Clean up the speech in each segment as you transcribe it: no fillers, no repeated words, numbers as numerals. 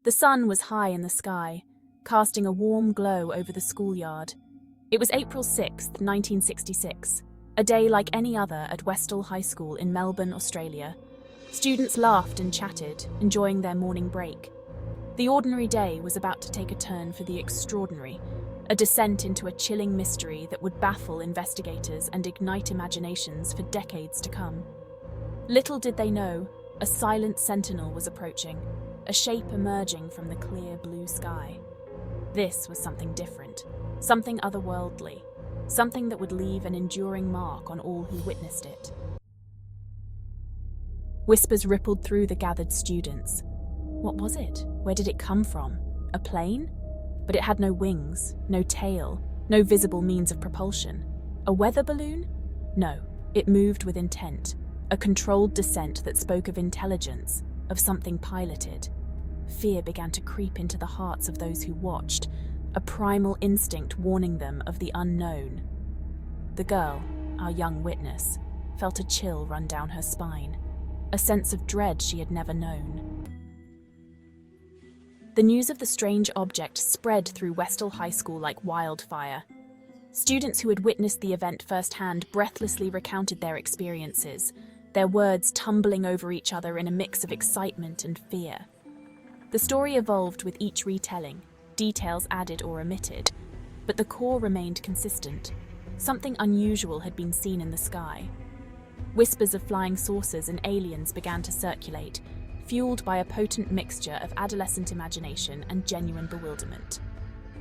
The sun was high in the sky, casting a warm glow over the schoolyard. It was April 6th, 1966, a day like any other at Westall High School in Melbourne, Australia. Students laughed and chatted, enjoying their morning break. The ordinary day was about to take a turn for the extraordinary, a descent into a chilling mystery that would baffle investigators and ignite imaginations for decades to come. Little did they know, a silent sentinel was approaching, a shape emerging from the clear blue sky. This was something different, something otherworldly, something that would leave an enduring mark on all who witnessed it. Whispers rippled through the gathered students. What was it? Where did it come from? A plane? But it had no wings, no tail, no visible means of propulsion. A weather balloon? No, it moved with intent, a controlled descent that spoke of intelligence, of something piloted. Fear began to creep into the hearts of those who watched, a primal instinct warning them of the unknown. The girl, our young witness, felt a chill run down her spine, a sense of dread she had never known. The news of the strange object spread through Westall High School like wildfire. Students who had witnessed the event firsthand breathlessly recounted their experiences, their words tumbling over each other in a mix of excitement and fear. The story evolved with each retelling, details added or omitted, but the core remained consistent. Something unusual had been seen in the sky. Whispers of flying saucers and aliens began to circulate, fueled by a potent mixture of adolescent imagination and genuine bewilderment.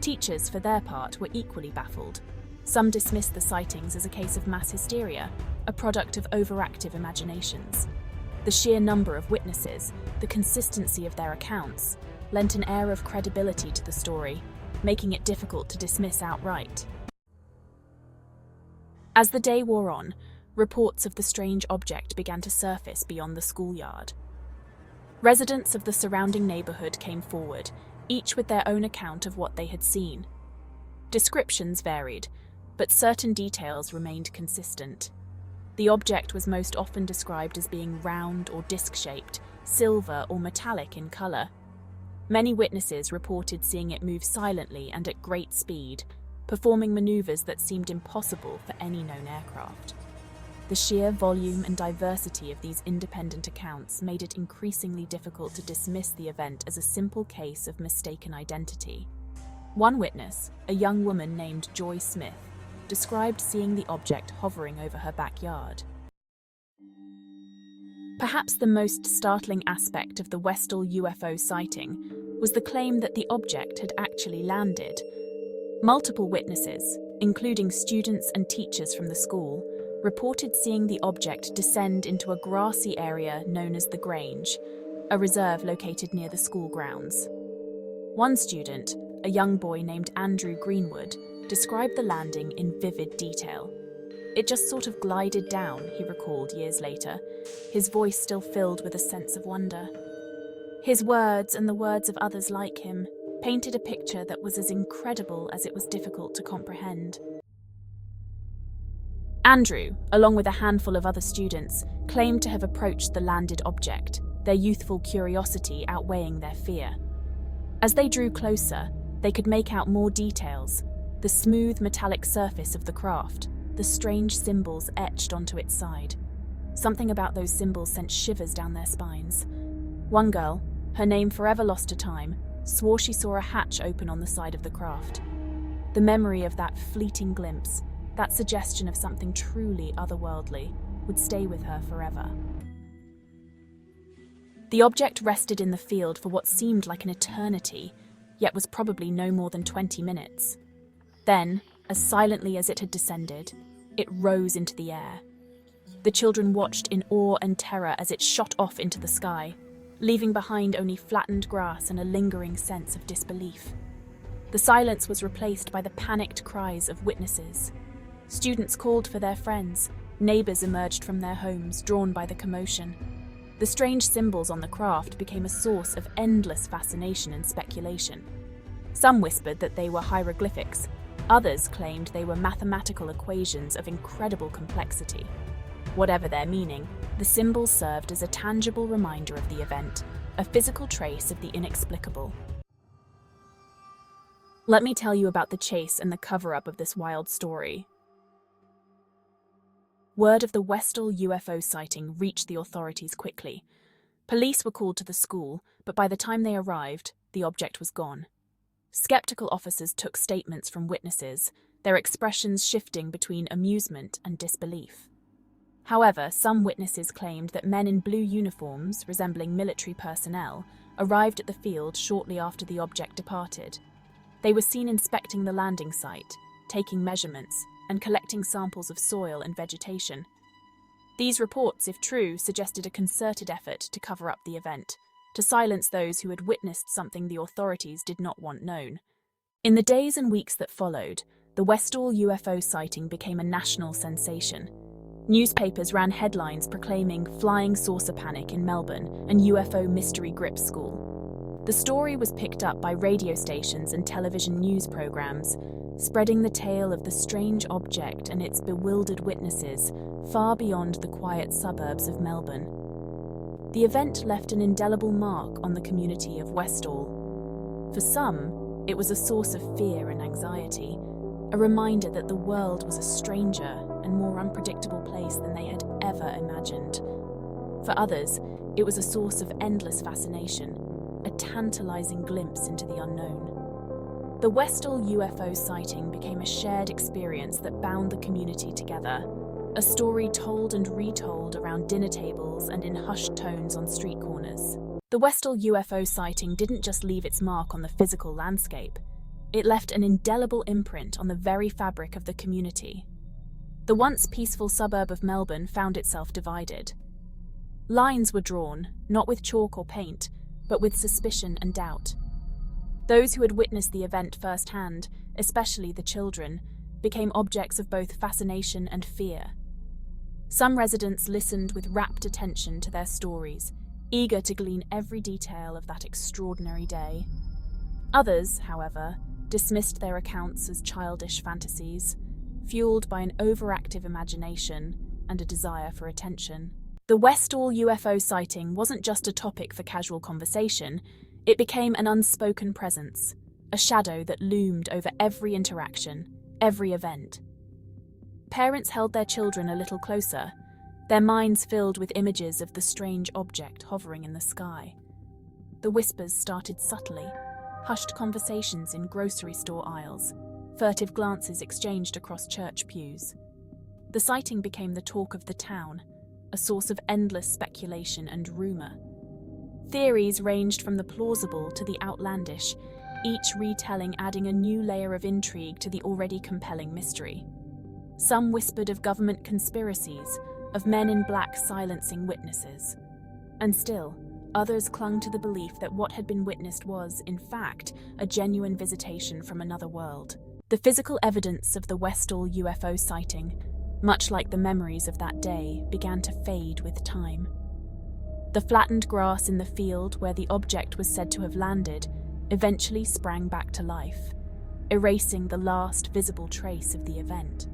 Teachers, for their part, were equally baffled. Some dismissed the sightings as a case of mass hysteria, a product of overactive imaginations. The sheer number of witnesses, the consistency of their accounts, lent an air of credibility to the story, making it difficult to dismiss outright. As the day wore on, reports of the strange object began to surface beyond the schoolyard. Residents of the surrounding neighborhood came forward, each with their own account of what they had seen. Descriptions varied, but certain details remained consistent. The object was most often described as being round or disc-shaped, silver or metallic in color. Many witnesses reported seeing it move silently and at great speed, performing maneuvers that seemed impossible for any known aircraft. The sheer volume and diversity of these independent accounts made it increasingly difficult to dismiss the event as a simple case of mistaken identity. One witness, a young woman named Joy Smith, described seeing the object hovering over her backyard. Perhaps the most startling aspect of the Westall UFO sighting was the claim that the object had actually landed. Multiple witnesses, including students and teachers from the school, reported seeing the object descend into a grassy area known as the Grange, a reserve located near the school grounds. One student, a young boy named Andrew Greenwood, described the landing in vivid detail. It just sort of glided down, he recalled years later, his voice still filled with a sense of wonder. His words, and the words of others like him, painted a picture that was as incredible as it was difficult to comprehend. Andrew, along with a handful of other students, claimed to have approached the landed object, their youthful curiosity outweighing their fear. As they drew closer, they could make out more details: the smooth metallic surface of the craft, the strange symbols etched onto its side. Something about those symbols sent shivers down their spines. One girl, her name forever lost to time, swore she saw a hatch open on the side of the craft. The memory of that fleeting glimpse, that suggestion of something truly otherworldly, would stay with her forever. The object rested in the field for what seemed like an eternity, yet was probably no more than 20 minutes. Then, as silently as it had descended, it rose into the air. The children watched in awe and terror as it shot off into the sky, leaving behind only flattened grass and a lingering sense of disbelief. The silence was replaced by the panicked cries of witnesses. Students called for their friends, neighbors emerged from their homes, drawn by the commotion. The strange symbols on the craft became a source of endless fascination and speculation. Some whispered that they were hieroglyphics. Others claimed they were mathematical equations of incredible complexity. Whatever their meaning, the symbols served as a tangible reminder of the event, a a physical trace of the inexplicable. Let me tell you about the chase and the cover-up of this wild story. Word of the Westall UFO sighting reached the authorities quickly. Police were called to the school, but by the time they arrived, the object was gone. Skeptical officers took statements from witnesses, their expressions shifting between amusement and disbelief. However, some witnesses claimed that men in blue uniforms, resembling military personnel, arrived at the field shortly after the object departed. They were seen inspecting the landing site, taking measurements, and collecting samples of soil and vegetation. These reports, if true, suggested a concerted effort to cover up the event, to silence those who had witnessed something the authorities did not want known. In the days and weeks that followed, the Westall UFO sighting became a national sensation. Newspapers ran headlines proclaiming flying saucer panic in Melbourne and UFO mystery grips school. The story was picked up by radio stations and television news programs, spreading the tale of the strange object and its bewildered witnesses far beyond the quiet suburbs of Melbourne. The event left an indelible mark on the community of Westall. For some, it was a source of fear and anxiety, a reminder that the world was a stranger and more unpredictable place than they had ever imagined. For others, it was a source of endless fascination, a tantalizing glimpse into the unknown. The Westall UFO sighting became a shared experience that bound the community together, a story told and retold around dinner tables and in hushed tones on street corners. The Westall UFO sighting didn't just leave its mark on the physical landscape, it left an indelible imprint on the very fabric of the community. The once peaceful suburb of Melbourne found itself divided. Lines were drawn, not with chalk or paint, but with suspicion and doubt. Those who had witnessed the event firsthand, especially the children, became objects of both fascination and fear. Some residents listened with rapt attention to their stories, eager to glean every detail of that extraordinary day. Others, however, dismissed their accounts as childish fantasies, fueled by an overactive imagination and a desire for attention. The Westall UFO sighting wasn't just a topic for casual conversation, it became an unspoken presence, a shadow that loomed over every interaction, every event. Parents held their children a little closer, their minds filled with images of the strange object hovering in the sky. The whispers started subtly, hushed conversations in grocery store aisles, furtive glances exchanged across church pews. The sighting became the talk of the town, a source of endless speculation and rumour. Theories ranged from the plausible to the outlandish, each retelling adding a new layer of intrigue to the already compelling mystery. Some whispered of government conspiracies, of men in black silencing witnesses. And still, others clung to the belief that what had been witnessed was, in fact, a genuine visitation from another world. The physical evidence of the Westall UFO sighting, much like the memories of that day, began to fade with time. The flattened grass in the field where the object was said to have landed eventually sprang back to life, erasing the last visible trace of the event.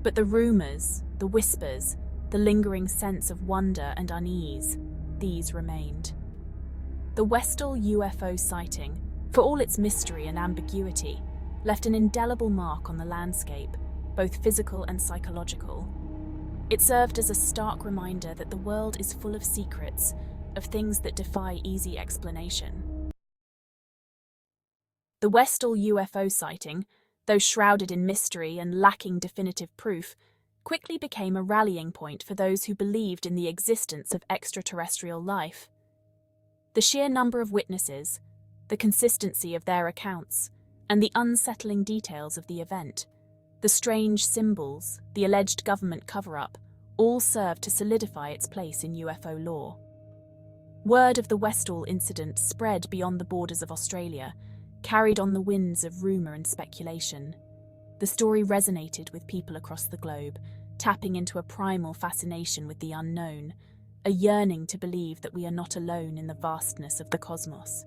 But the rumours, the whispers, the lingering sense of wonder and unease, these remained. The Westall UFO sighting, for all its mystery and ambiguity, left an indelible mark on the landscape, both physical and psychological. It served as a stark reminder that the world is full of secrets, of things that defy easy explanation. The Westall UFO sighting, though shrouded in mystery and lacking definitive proof, quickly became a rallying point for those who believed in the existence of extraterrestrial life. The sheer number of witnesses, the consistency of their accounts, and the unsettling details of the event, the strange symbols, the alleged government cover-up, all served to solidify its place in UFO lore. Word of the Westall incident spread beyond the borders of Australia, carried on the winds of rumour and speculation. The story resonated with people across the globe, tapping into a primal fascination with the unknown, a yearning to believe that we are not alone in the vastness of the cosmos.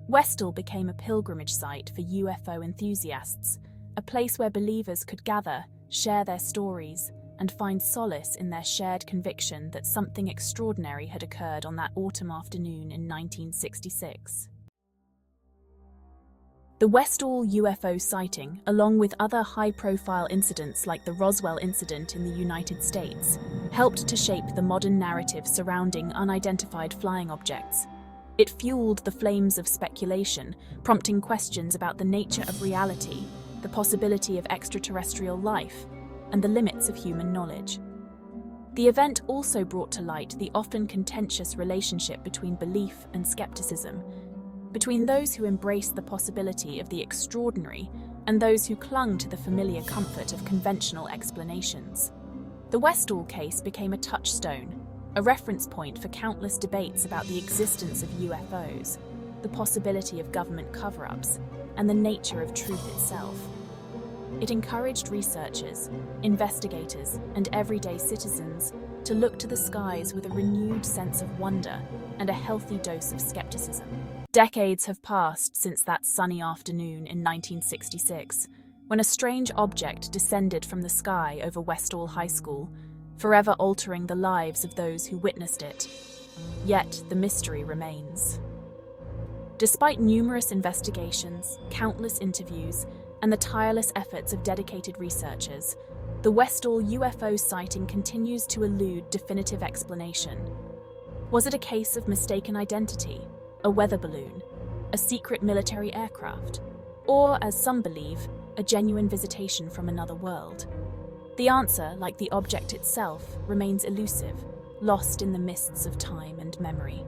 Westall became a pilgrimage site for UFO enthusiasts, a place where believers could gather, share their stories, and find solace in their shared conviction that something extraordinary had occurred on that autumn afternoon in 1966. The Westall UFO sighting, along with other high-profile incidents like the Roswell incident in the United States, helped to shape the modern narrative surrounding unidentified flying objects. It fueled the flames of speculation, prompting questions about the nature of reality, the possibility of extraterrestrial life, and the limits of human knowledge. The event also brought to light the often contentious relationship between belief and skepticism, between those who embraced the possibility of the extraordinary and those who clung to the familiar comfort of conventional explanations. The Westall case became a touchstone, a reference point for countless debates about the existence of UFOs, the possibility of government cover-ups, and the nature of truth itself. It encouraged researchers, investigators, and everyday citizens to look to the skies with a renewed sense of wonder and a healthy dose of skepticism. Decades have passed since that sunny afternoon in 1966, when a strange object descended from the sky over Westall High School, forever altering the lives of those who witnessed it. Yet the mystery remains. Despite numerous investigations, countless interviews, and the tireless efforts of dedicated researchers, the Westall UFO sighting continues to elude definitive explanation. Was it a case of mistaken identity, a weather balloon, a secret military aircraft, or, as some believe, a genuine visitation from another world? The answer, like the object itself, remains elusive, lost in the mists of time and memory.